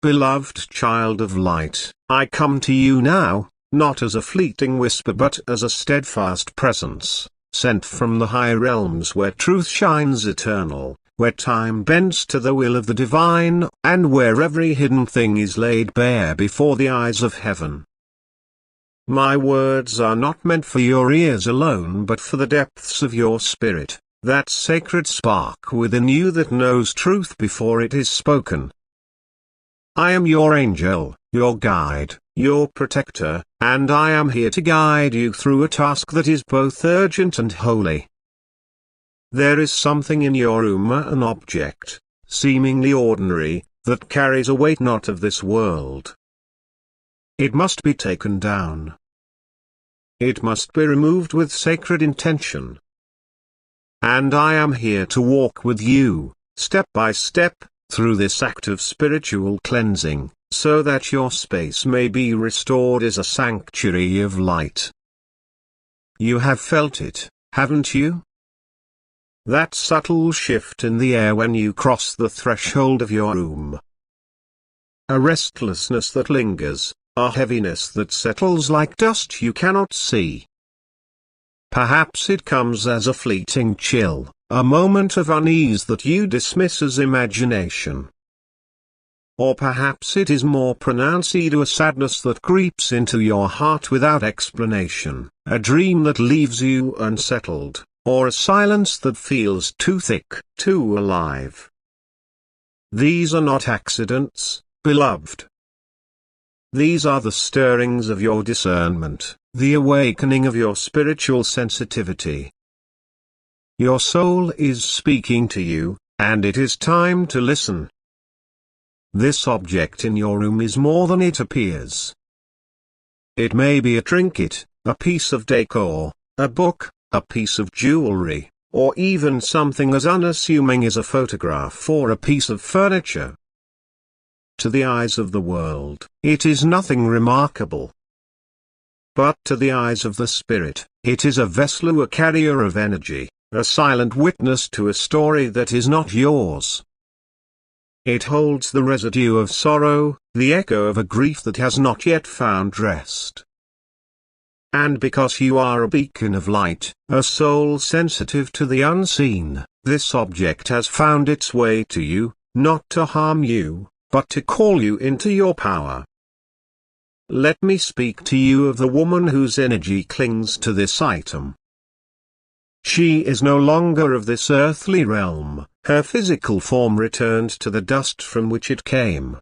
Beloved child of light, I come to you now, not as a fleeting whisper but as a steadfast presence, sent from the high realms where truth shines eternal, where time bends to the will of the divine, and where every hidden thing is laid bare before the eyes of heaven. My words are not meant for your ears alone but for the depths of your spirit, that sacred spark within you that knows truth before it is spoken. I am your angel, your guide, your protector, and I am here to guide you through a task that is both urgent and holy. There is something in your room, an object, seemingly ordinary, that carries a weight not of this world. It must be taken down. It must be removed with sacred intention. And I am here to walk with you, step by step, through this act of spiritual cleansing, so that your space may be restored as a sanctuary of light. You have felt it, haven't you? That subtle shift in the air when you cross the threshold of your room. A restlessness that lingers, a heaviness that settles like dust you cannot see. Perhaps it comes as a fleeting chill, a moment of unease that you dismiss as imagination. Or perhaps it is more pronounced, a sadness that creeps into your heart without explanation, a dream that leaves you unsettled, or a silence that feels too thick, too alive. These are not accidents, beloved. These are the stirrings of your discernment, the awakening of your spiritual sensitivity. Your soul is speaking to you, and it is time to listen. This object in your room is more than it appears. It may be a trinket, a piece of decor, a book, a piece of jewelry, or even something as unassuming as a photograph or a piece of furniture. To the eyes of the world, it is nothing remarkable. But to the eyes of the spirit, it is a vessel, a carrier of energy, a silent witness to a story that is not yours. It holds the residue of sorrow, the echo of a grief that has not yet found rest. And because you are a beacon of light, a soul sensitive to the unseen, this object has found its way to you, not to harm you, but to call you into your power. Let me speak to you of the woman whose energy clings to this item. She is no longer of this earthly realm, her physical form returned to the dust from which it came.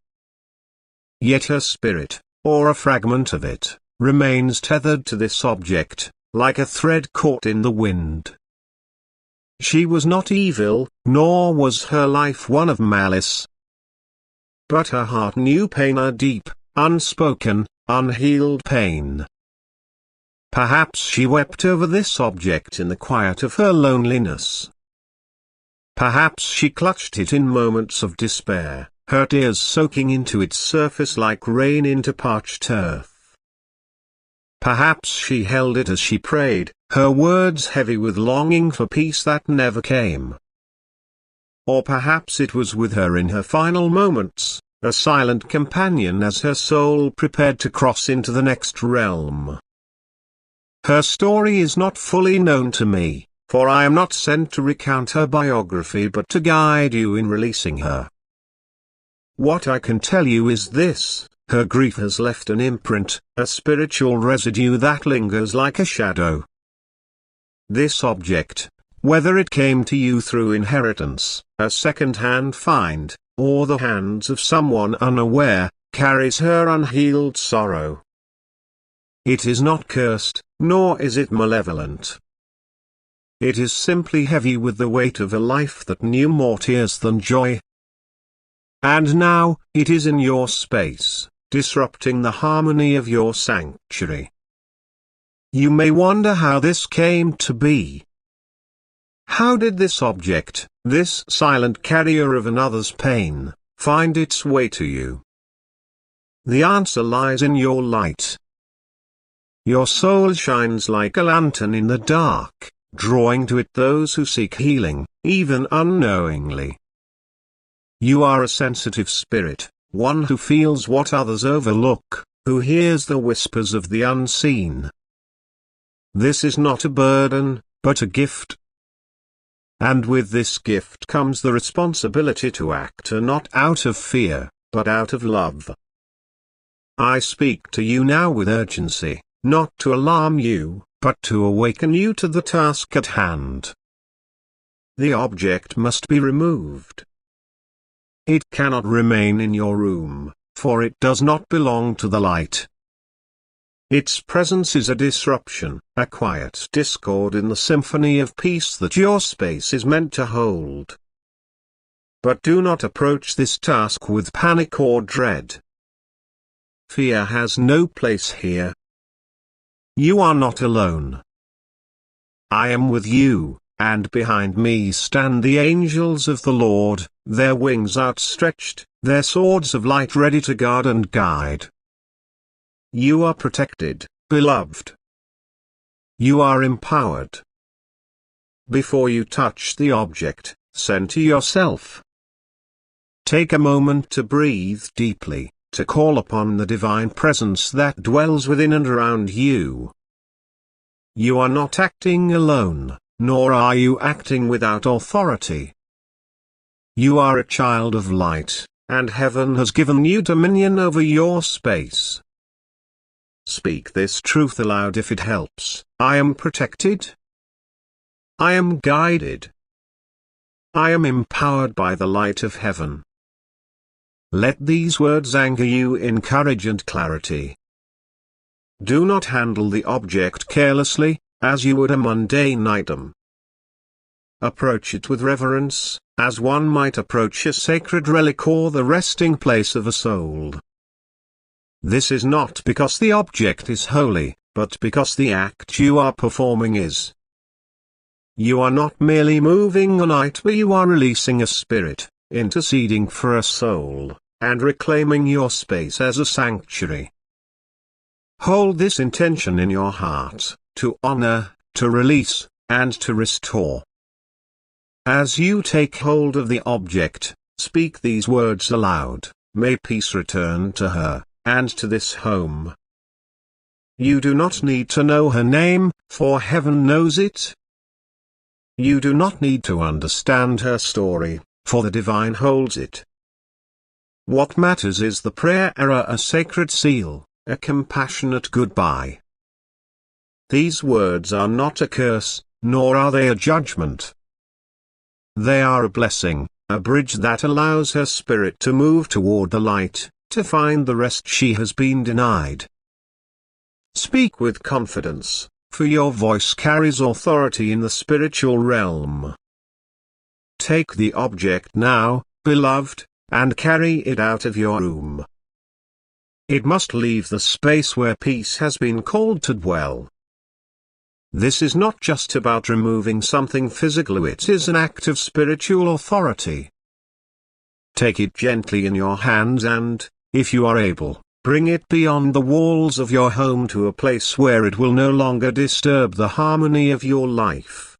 Yet her spirit, or a fragment of it, remains tethered to this object, like a thread caught in the wind. She was not evil, nor was her life one of malice. But her heart knew pain, a deep, unspoken, unhealed pain. Perhaps she wept over this object in the quiet of her loneliness. Perhaps she clutched it in moments of despair, her tears soaking into its surface like rain into parched earth. Perhaps she held it as she prayed, her words heavy with longing for peace that never came. Or perhaps it was with her in her final moments, a silent companion as her soul prepared to cross into the next realm. Her story is not fully known to me, for I am not sent to recount her biography but to guide you in releasing her. What I can tell you is this: her grief has left an imprint, a spiritual residue that lingers like a shadow. This object, whether it came to you through inheritance, a second-hand find, or the hands of someone unaware, carries her unhealed sorrow. It is not cursed, nor is it malevolent. It is simply heavy with the weight of a life that knew more tears than joy. And now, it is in your space, disrupting the harmony of your sanctuary. You may wonder how this came to be. How did this object, this silent carrier of another's pain, find its way to you? The answer lies in your light. Your soul shines like a lantern in the dark, drawing to it those who seek healing, even unknowingly. You are a sensitive spirit, one who feels what others overlook, who hears the whispers of the unseen. This is not a burden, but a gift. And with this gift comes the responsibility to act not out of fear, but out of love. I speak to you now with urgency, not to alarm you, but to awaken you to the task at hand. The object must be removed. It cannot remain in your room, for it does not belong to the light. Its presence is a disruption, a quiet discord in the symphony of peace that your space is meant to hold. But do not approach this task with panic or dread. Fear has no place here. You are not alone. I am with you, and behind me stand the angels of the Lord, their wings outstretched, their swords of light ready to guard and guide. You are protected, beloved. You are empowered. Before you touch the object, center yourself. Take a moment to breathe deeply, to call upon the divine presence that dwells within and around you. You are not acting alone, nor are you acting without authority. You are a child of light, and heaven has given you dominion over your space. Speak this truth aloud if it helps. I am protected. I am guided. I am empowered by the light of heaven. Let these words anchor you in courage and clarity. Do not handle the object carelessly, as you would a mundane item. Approach it with reverence, as one might approach a sacred relic or the resting place of a soul. This is not because the object is holy, but because the act you are performing is. You are not merely moving an item, you are releasing a spirit, interceding for a soul, and reclaiming your space as a sanctuary. Hold this intention in your heart, to honor, to release, and to restore. As you take hold of the object, speak these words aloud: may peace return to her, and to this home. You do not need to know her name, for heaven knows it. You do not need to understand her story, for the divine holds it. What matters is the prayer, a sacred seal, a compassionate goodbye. These words are not a curse, nor are they a judgment. They are a blessing, a bridge that allows her spirit to move toward the light, to find the rest she has been denied. Speak with confidence, for your voice carries authority in the spiritual realm. Take the object now, beloved, and carry it out of your room. It must leave the space where peace has been called to dwell. This is not just about removing something physical, it is an act of spiritual authority. Take it gently in your hands and, if you are able, bring it beyond the walls of your home to a place where it will no longer disturb the harmony of your life.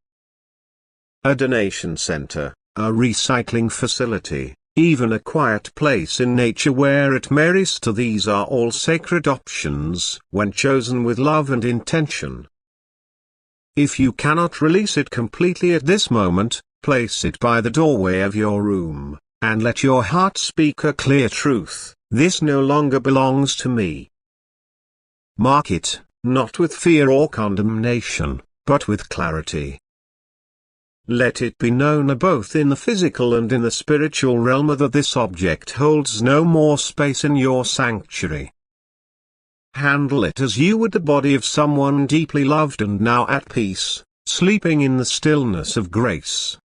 A donation center, a recycling facility, even a quiet place in nature where it may rest, these are all sacred options when chosen with love and intention. If you cannot release it completely at this moment, place it by the doorway of your room, and let your heart speak a clear truth: this no longer belongs to me. Mark it, not with fear or condemnation, but with clarity. Let it be known both in the physical and in the spiritual realm that this object holds no more space in your sanctuary. Handle it as you would the body of someone deeply loved and now at peace, sleeping in the stillness of grace.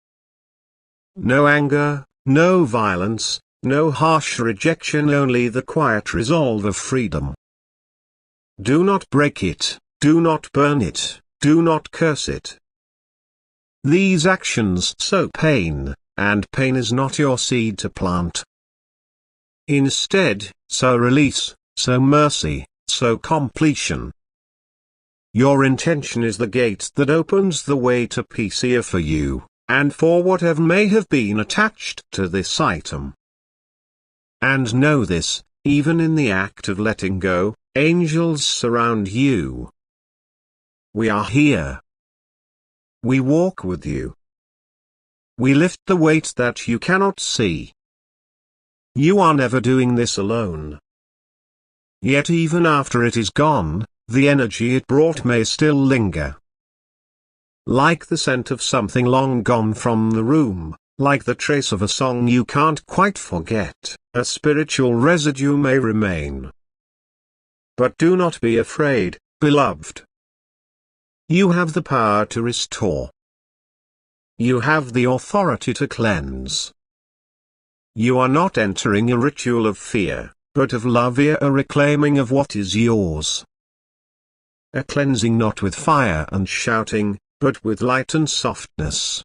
No anger, no violence, no harsh rejection, only the quiet resolve of freedom. Do not break it, do not burn it, do not curse it. These actions sow pain, and pain is not your seed to plant. Instead, sow release, sow mercy, sow completion. Your intention is the gate that opens the way to peace here for you, and for whatever may have been attached to this item. And know this, even in the act of letting go, angels surround you. We are here. We walk with you. We lift the weight that you cannot see. You are never doing this alone. Yet even after it is gone, the energy it brought may still linger. Like the scent of something long gone from the room, like the trace of a song you can't quite forget, a spiritual residue may remain. But do not be afraid, beloved. You have the power to restore. You have the authority to cleanse. You are not entering a ritual of fear, but of love, a reclaiming of what is yours. A cleansing not with fire and shouting, but with light and softness.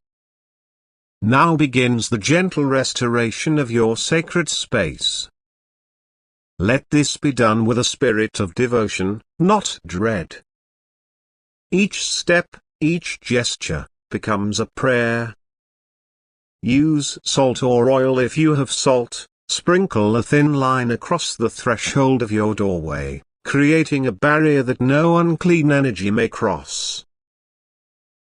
Now begins the gentle restoration of your sacred space. Let this be done with a spirit of devotion, not dread. Each step, each gesture, becomes a prayer. Use salt or oil if you have salt, sprinkle a thin line across the threshold of your doorway, creating a barrier that no unclean energy may cross.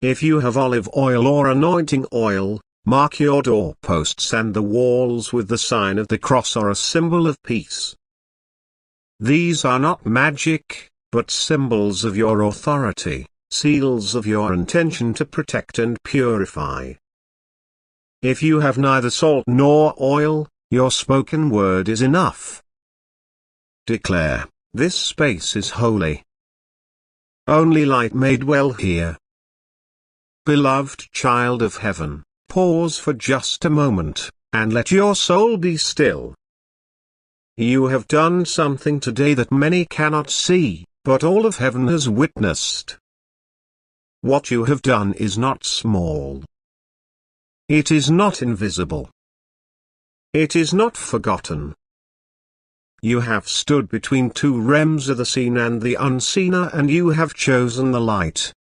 If you have olive oil or anointing oil, mark your doorposts and the walls with the sign of the cross or a symbol of peace. These are not magic, but symbols of your authority, seals of your intention to protect and purify. If you have neither salt nor oil, your spoken word is enough. Declare, this space is holy. Only light may dwell here. Beloved child of heaven, pause for just a moment, and let your soul be still. You have done something today that many cannot see, but all of heaven has witnessed. What you have done is not small. It is not invisible. It is not forgotten. You have stood between two realms of the seen and the unseen, and you have chosen the light.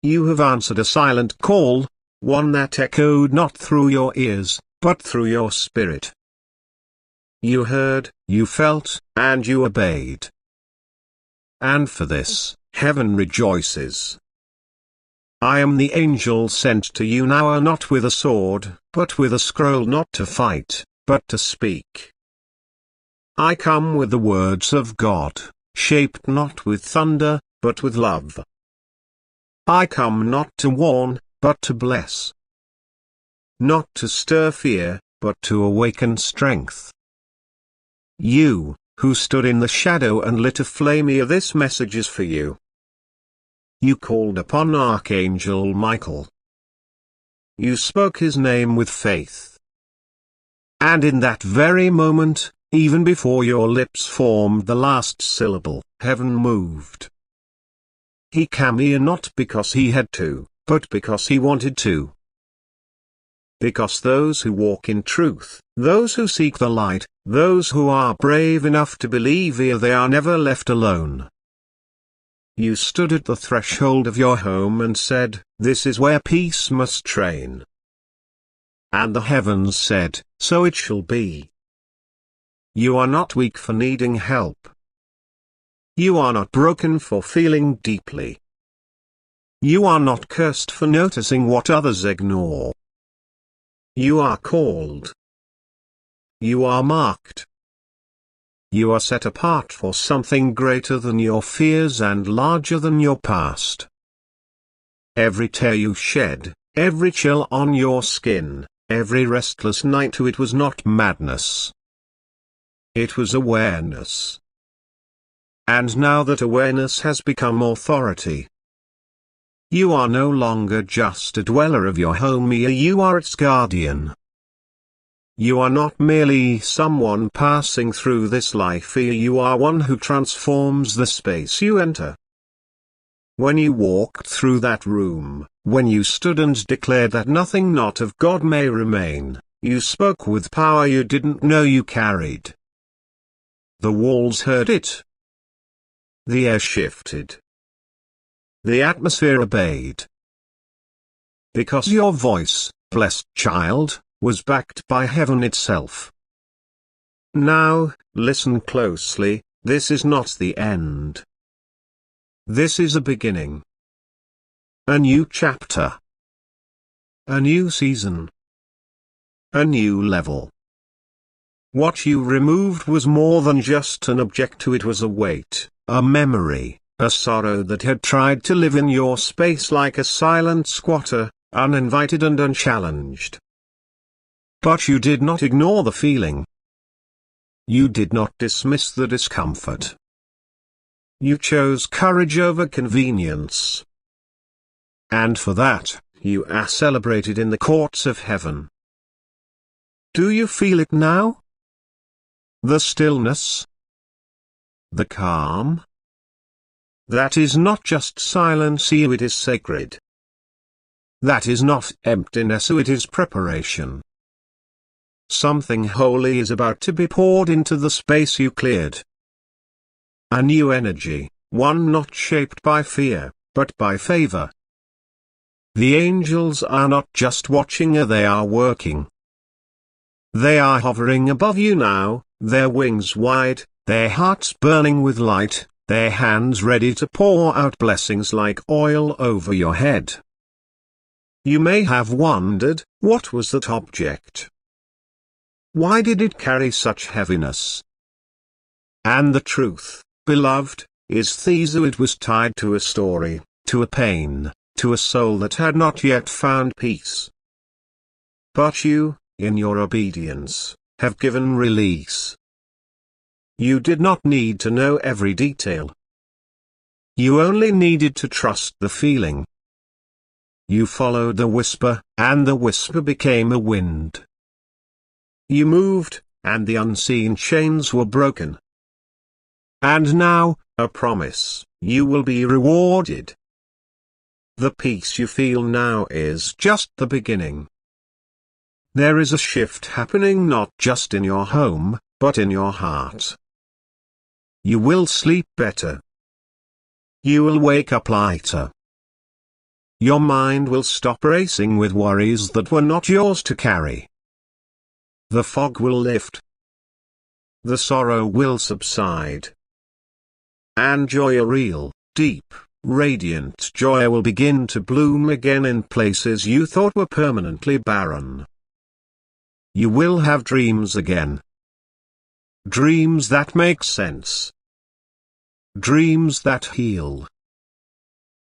You have answered a silent call, one that echoed not through your ears, but through your spirit. You heard, you felt, and you obeyed. And for this, heaven rejoices. I am the angel sent to you now, not with a sword, but with a scroll, not to fight, but to speak. I come with the words of God, shaped not with thunder, but with love. I come not to warn, but to bless. Not to stir fear, but to awaken strength. You, who stood in the shadow and lit a flame, this message is for you. You called upon Archangel Michael. You spoke his name with faith. And in that very moment, even before your lips formed the last syllable, heaven moved. He came here not because he had to, but because he wanted to. Because those who walk in truth, those who seek the light, those who are brave enough to believe, they are never left alone. You stood at the threshold of your home and said, this is where peace must reign. And the heavens said, so it shall be. You are not weak for needing help. You are not broken for feeling deeply. You are not cursed for noticing what others ignore. You are called. You are marked. You are set apart for something greater than your fears and larger than your past. Every tear you shed, every chill on your skin, every restless night, it was not madness. It was awareness. And now that awareness has become authority, you are no longer just a dweller of your home, you are its guardian. You are not merely someone passing through this life, you are one who transforms the space you enter. When you walked through that room, when you stood and declared that nothing not of God may remain, you spoke with power you didn't know you carried. The walls heard it. The air shifted. The atmosphere obeyed. Because your voice, blessed child, was backed by heaven itself. Now, listen closely, this is not the end. This is a beginning. A new chapter. A new season. A new level. What you removed was more than just an object, it was a weight, a memory, a sorrow that had tried to live in your space like a silent squatter, uninvited and unchallenged. But you did not ignore the feeling. You did not dismiss the discomfort. You chose courage over convenience. And for that, you are celebrated in the courts of heaven. Do you feel it now? The stillness? The calm? That is not just silence, it is sacred. That is not emptiness, it is preparation. Something holy is about to be poured into the space you cleared. A new energy, one not shaped by fear, but by favor. The angels are not just watching, they are working. They are hovering above you now, their wings wide, their hearts burning with light, their hands ready to pour out blessings like oil over your head. You may have wondered, what was that object? Why did it carry such heaviness? And the truth, beloved, is it was tied to a story, to a pain, to a soul that had not yet found peace. But you, in your obedience, have given release. You did not need to know every detail. You only needed to trust the feeling. You followed the whisper, and the whisper became a wind. You moved, and the unseen chains were broken. And now, a promise, you will be rewarded. The peace you feel now is just the beginning. There is a shift happening not just in your home, but in your heart. You will sleep better. You will wake up lighter. Your mind will stop racing with worries that were not yours to carry. The fog will lift. The sorrow will subside. And joy, a real, deep, radiant joy, will begin to bloom again in places you thought were permanently barren. You will have dreams again. Dreams that make sense. Dreams that heal.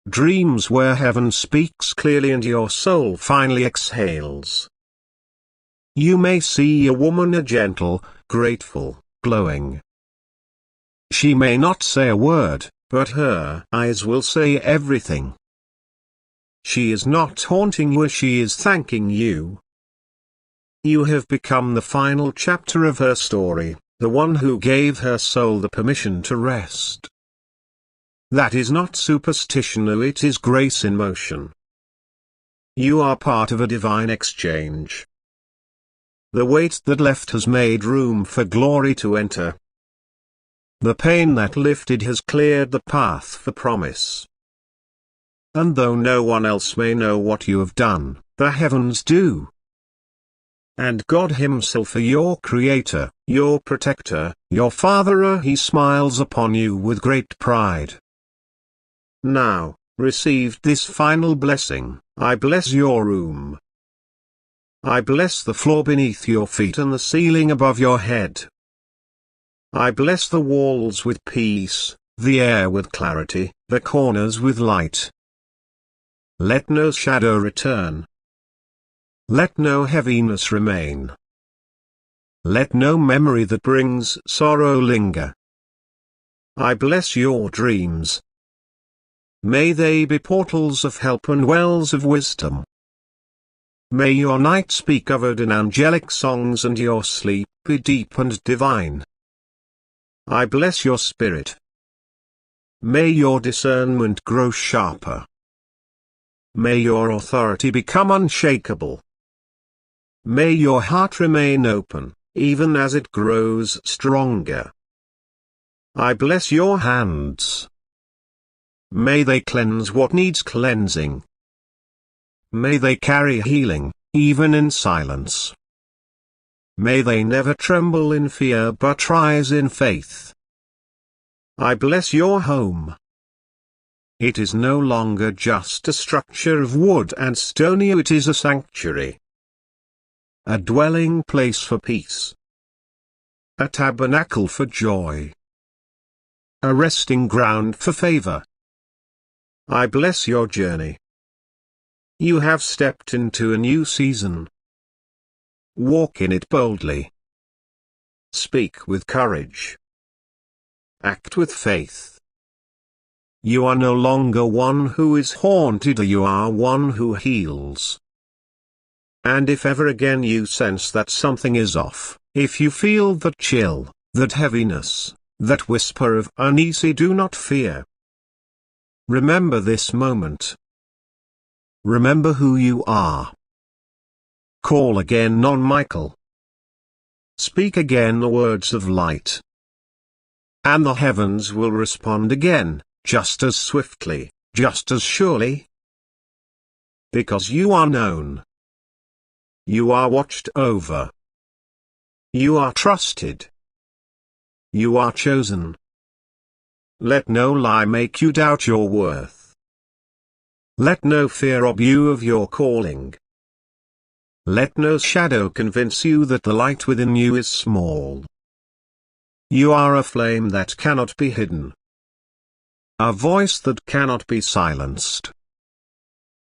Dreams where heaven speaks clearly and your soul finally exhales. You may see a woman, a gentle, grateful, glowing. She may not say a word, but her eyes will say everything. She is not haunting you, she is thanking you. You have become the final chapter of her story, the one who gave her soul the permission to rest. That is not superstition, it is grace in motion. You are part of a divine exchange. The weight that left has made room for glory to enter. The pain that lifted has cleared the path for promise. And though no one else may know what you have done, the heavens do. And God Himself, your Creator, your Protector, your Father, He smiles upon you with great pride. Now, receive this final blessing. I bless your room. I bless the floor beneath your feet and the ceiling above your head. I bless the walls with peace, the air with clarity, the corners with light. Let no shadow return. Let no heaviness remain. Let no memory that brings sorrow linger. I bless your dreams. May they be portals of help and wells of wisdom. May your night be covered in angelic songs and your sleep be deep and divine. I bless your spirit. May your discernment grow sharper. May your authority become unshakable. May your heart remain open, even as it grows stronger. I bless your hands. May they cleanse what needs cleansing. May they carry healing, even in silence. may they never tremble in fear but rise in faith. I bless your home. It is no longer just a structure of wood and stone, it is a sanctuary. A dwelling place for peace. A tabernacle for joy. A resting ground for favor. I bless your journey. You have stepped into a new season. Walk in it boldly. Speak with courage. Act with faith. You are no longer one who is haunted, you are one who heals. And if ever again you sense that something is off, if you feel that chill, that heaviness, that whisper of uneasy, do not fear. Remember this moment. Remember who you are. Call again on Michael. Speak again the words of light. And the heavens will respond again, just as swiftly, just as surely. Because you are known. You are watched over. You are trusted. You are chosen. Let no lie make you doubt your worth. Let no fear rob you of your calling. Let no shadow convince you that the light within you is small. You are a flame that cannot be hidden. A voice that cannot be silenced.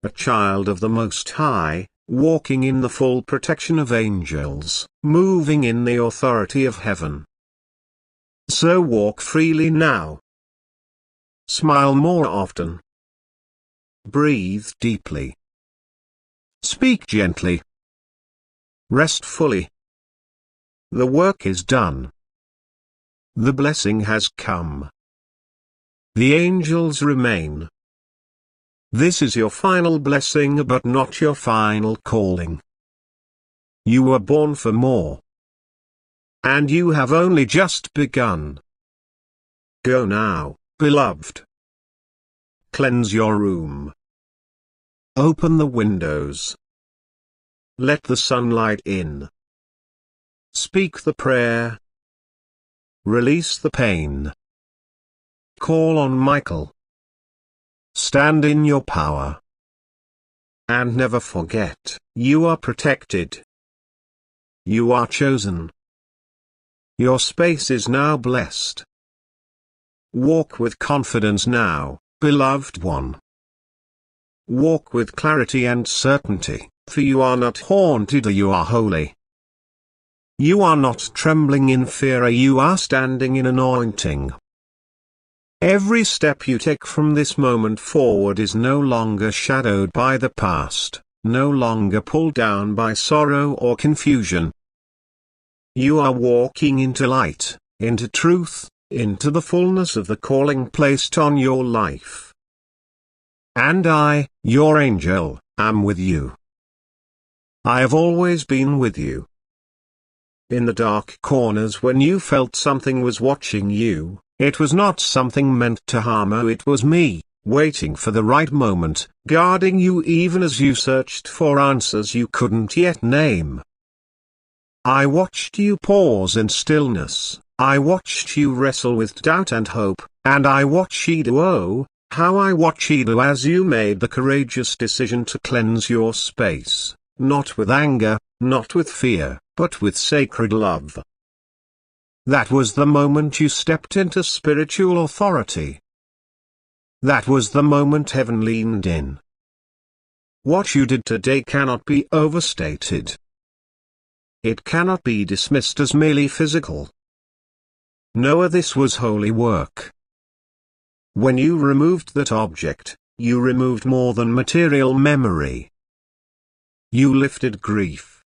A child of the Most High, walking in the full protection of angels, moving in the authority of heaven. So walk freely now. Smile more often. Breathe deeply. Speak gently. Rest fully. The work is done. The blessing has come. The angels remain. This is your final blessing but not your final calling. You were born for more. And you have only just begun. Go now, beloved. Cleanse your room. Open the windows. Let the sunlight in. Speak the prayer. Release the pain. Call on Michael. Stand in your power. And never forget, you are protected. You are chosen. Your space is now blessed. Walk with confidence now, beloved one. Walk with clarity and certainty, for you are not haunted, you are holy. You are not trembling in fear, you are standing in anointing. Every step you take from this moment forward is no longer shadowed by the past, no longer pulled down by sorrow or confusion. You are walking into light, into truth, into the fullness of the calling placed on your life. And I, your angel, am with you. I have always been with you. In the dark corners when you felt something was watching you, it was not something meant to harm you, it was me, waiting for the right moment, guarding you even as you searched for answers you couldn't yet name. I watched you pause in stillness, I watched you wrestle with doubt and hope, and I watched you, oh, how I watched you as you made the courageous decision to cleanse your space, not with anger, not with fear, but with sacred love. That was the moment you stepped into spiritual authority. That was the moment heaven leaned in. What you did today cannot be overstated. It cannot be dismissed as merely physical. No, this was holy work. When you removed that object, you removed more than material memory. You lifted grief.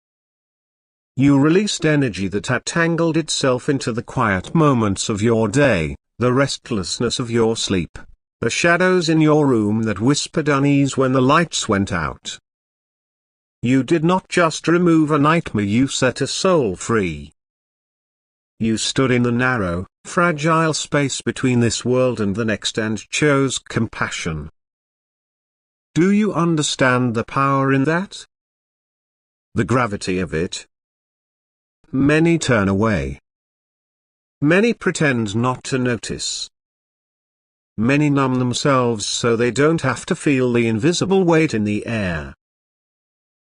You released energy that had tangled itself into the quiet moments of your day, the restlessness of your sleep, the shadows in your room that whispered unease when the lights went out. You did not just remove a nightmare, you set a soul free. You stood in the narrow, fragile space between this world and the next and chose compassion. Do you understand the power in that? The gravity of it? many turn away. Many pretend not to notice. Many numb themselves so they don't have to feel the invisible weight in the air.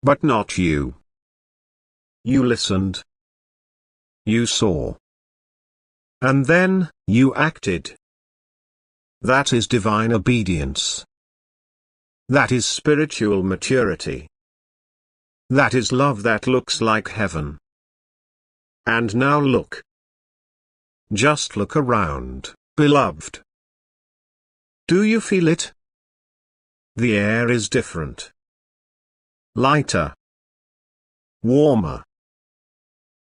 But not you. You listened. You saw. And then, you acted. That is divine obedience. That is spiritual maturity. That is love that looks like heaven. And now look. Just look around, beloved. Do you feel it? The air is different. Lighter. Warmer.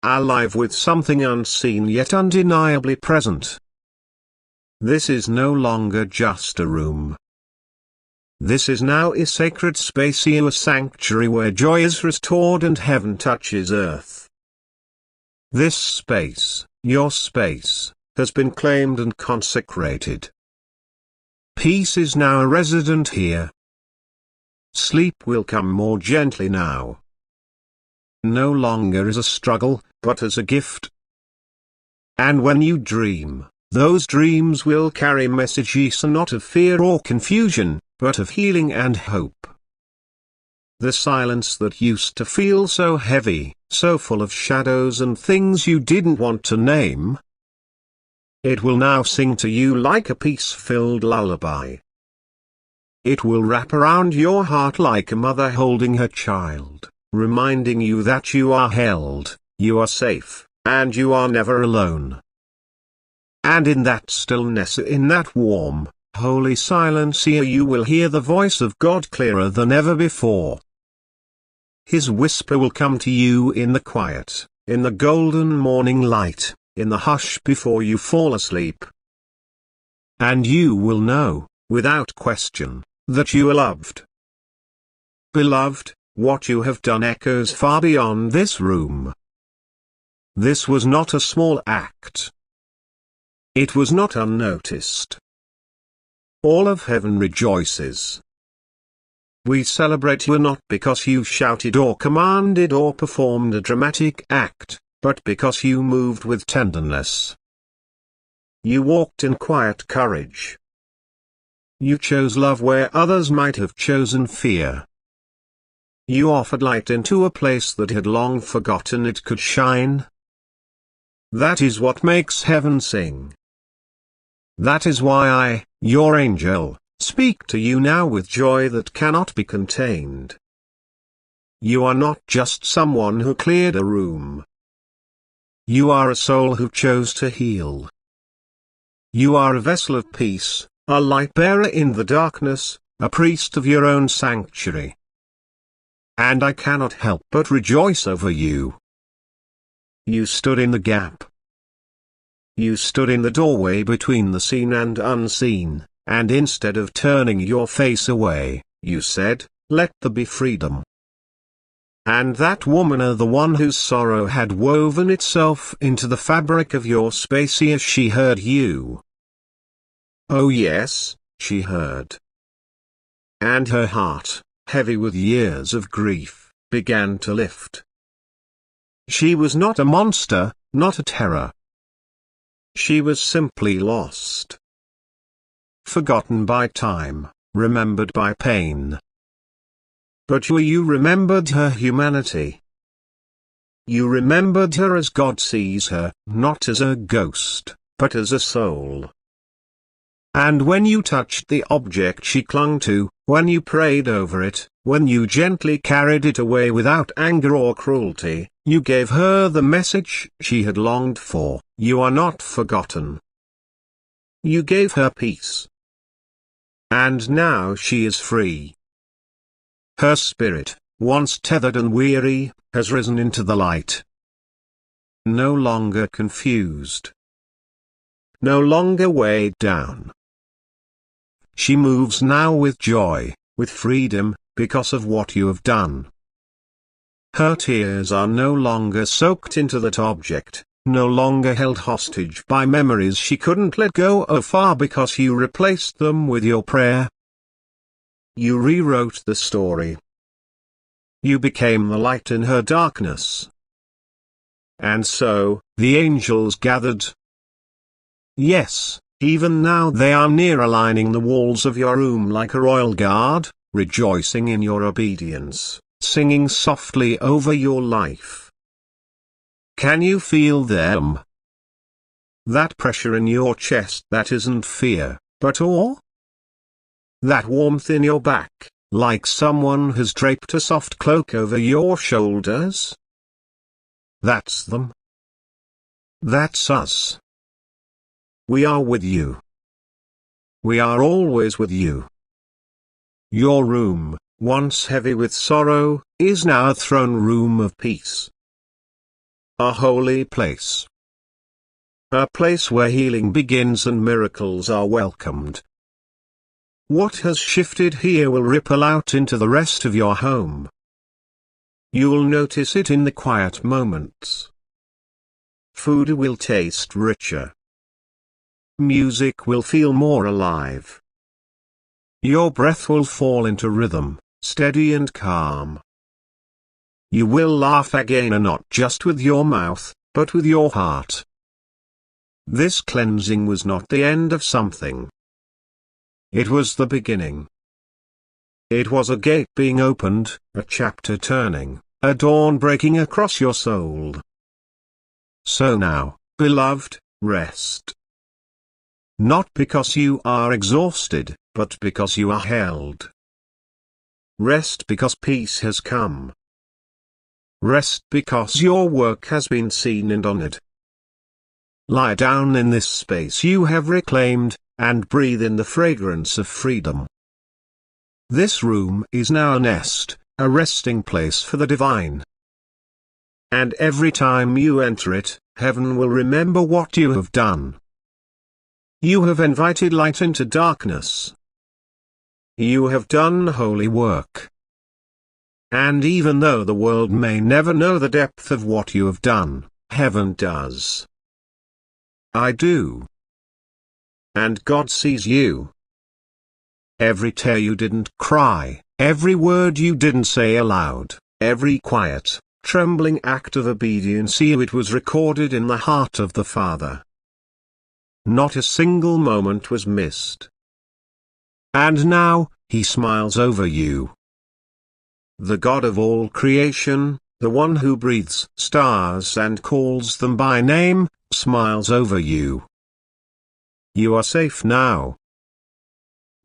Alive with something unseen yet undeniably present. This is no longer just a room. This is now a sacred space, a sanctuary where joy is restored and heaven touches earth. This space, your space, has been claimed and consecrated. Peace is now a resident here. Sleep will come more gently now. No longer as a struggle, but as a gift. And when you dream, those dreams will carry messages not of fear or confusion, but of healing and hope. The silence that used to feel so heavy, so full of shadows and things you didn't want to name, it will now sing to you like a peace-filled lullaby. It will wrap around your heart like a mother holding her child, reminding you that you are held, you are safe, and you are never alone. And in that stillness, in that warm, holy silence here, you will hear the voice of God clearer than ever before. His whisper will come to you in the quiet, in the golden morning light, in the hush before you fall asleep. And you will know, without question, that you are loved. Beloved, what you have done echoes far beyond this room. This was not a small act. It was not unnoticed. All of heaven rejoices. We celebrate you not because you shouted or commanded or performed a dramatic act, but because you moved with tenderness. You walked in quiet courage. You chose love where others might have chosen fear. You offered light into a place that had long forgotten it could shine. That is what makes heaven sing. That is why I, your angel, speak to you now with joy that cannot be contained. You are not just someone who cleared a room. You are a soul who chose to heal. You are a vessel of peace, a light bearer in the darkness, a priest of your own sanctuary. And I cannot help but rejoice over you. You stood in the gap. You stood in the doorway between the seen and unseen, and instead of turning your face away, you said, "Let there be freedom." And that woman, the one whose sorrow had woven itself into the fabric of your space, as she heard you. Oh yes, she heard. And her heart, heavy with years of grief, began to lift. She was not a monster, not a terror. She was simply lost. Forgotten by time, remembered by pain. But you remembered her humanity. You remembered her as God sees her, not as a ghost, but as a soul. And when you touched the object she clung to, when you prayed over it, when you gently carried it away without anger or cruelty, you gave her the message she had longed for: you are not forgotten. You gave her peace. And now she is free. Her spirit, once tethered and weary, has risen into the light. No longer confused. No longer weighed down. She moves now with joy, with freedom, because of what you have done. Her tears are no longer soaked into that object, no longer held hostage by memories she couldn't let go of far because you replaced them with your prayer. You rewrote the story. You became the light in her darkness. And so, the angels gathered. Yes, even now they are near, aligning the walls of your room like a royal guard, rejoicing in your obedience, singing softly over your life. Can you feel them? That pressure in your chest that isn't fear, but awe? That warmth in your back, like someone has draped a soft cloak over your shoulders? That's them. That's us. We are with you. We are always with you. Your room, once heavy with sorrow, is now a throne room of peace. A holy place. A place where healing begins and miracles are welcomed. What has shifted here will ripple out into the rest of your home. You'll notice it in the quiet moments. Food will taste richer. Music will feel more alive. Your breath will fall into rhythm, steady and calm. You will laugh again, and not just with your mouth, but with your heart. This cleansing was not the end of something. It was the beginning. It was a gate being opened, a chapter turning, a dawn breaking across your soul. So now, beloved, rest. Not because you are exhausted, but because you are held. Rest because peace has come. Rest because your work has been seen and honored. Lie down in this space you have reclaimed, and breathe in the fragrance of freedom. This room is now a nest, a resting place for the divine. And every time you enter it, heaven will remember what you have done. You have invited light into darkness. You have done holy work. And even though the world may never know the depth of what you have done, heaven does. I do. And God sees you. Every tear you didn't cry, every word you didn't say aloud, every quiet, trembling act of obedience, it was recorded in the heart of the Father. Not a single moment was missed. And now, He smiles over you. The God of all creation, the one who breathes stars and calls them by name, smiles over you. You are safe now.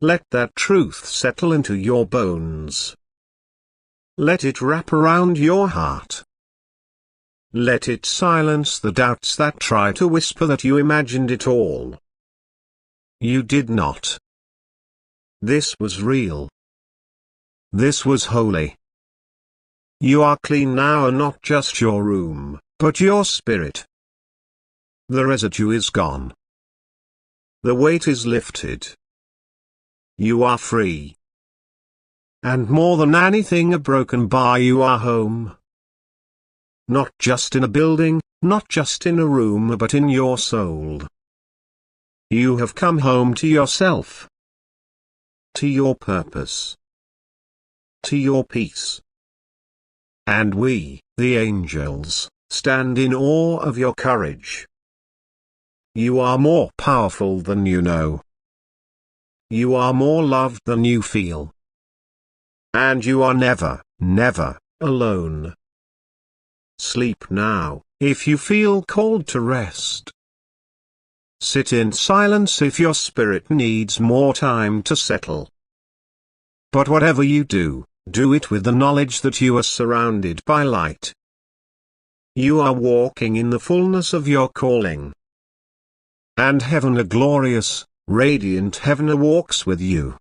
Let that truth settle into your bones. Let it wrap around your heart. Let it silence the doubts that try to whisper that you imagined it all. You did not. This was real. This was holy. You are clean now, and not just your room, but your spirit. The residue is gone. The weight is lifted. You are free. And more than anything, a broken bar, you are home. Not just in a building, not just in a room, but in your soul. You have come home to yourself. To your purpose. To your peace. And we, the angels, stand in awe of your courage. You are more powerful than you know. You are more loved than you feel. And you are never, never, alone. Sleep now, if you feel called to rest. Sit in silence if your spirit needs more time to settle. But whatever you do, do it with the knowledge that you are surrounded by light. You are walking in the fullness of your calling. And heaven, a glorious, radiant heaven, walks with you.